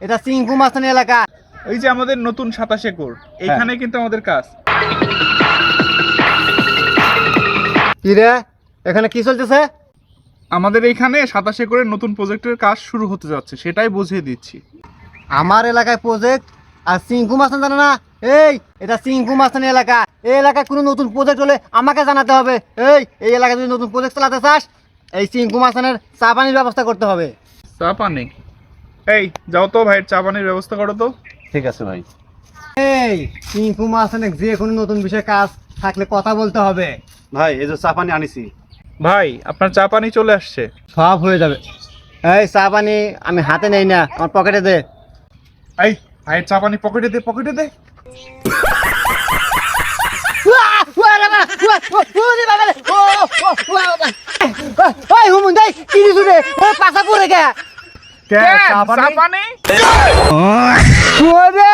এটা সিংকু মাস্তানি এলাকা। এই যে আমাদের নতুন 27 একর, এইখানে কিন্তু আমাদের কাজ। কি রে, এখানে কি চলতেছে? আমাদের এইখানে 27 একরের নতুন প্রজেক্টের কাজ শুরু হতে যাচ্ছে, সেটাই বুঝিয়ে দিচ্ছি। আমার এলাকায় প্রজেক্ট আর সিংকু মাস্তান জানে না? এটা সিংকু মাস্তানি এলাকা। এই এলাকায় কোনো নতুন প্রজেক্ট হলে আমাকে জানাতে হবে। এই এলাকায় যদি নতুন প্রজেক্ট চালাতে চাস, এই সিংকু মাস্তানের চা পানির ব্যবস্থা করতে হবে। চা পানি? এই যাও তো ভাইয়ের চা পানির ব্যবস্থা করো তো। ঠিক আছে ভাই। সিংকু মাস্তানের যে কোনো নতুন বিষয়ে কাজ থাকলে কথা বলতে হবে। ভাই এই যে চা পানি আনিছি। ভাই আপনার চা পানি চলে আসছে। সব হয়ে যাবে। এই চা পানি আমি হাতে নেই না, আমার পকেটে দে। এই ভাইয়ের চা পানি পকেটে দে, পকেটে দে। পাশা পড়ে গে চা পানি? ওরে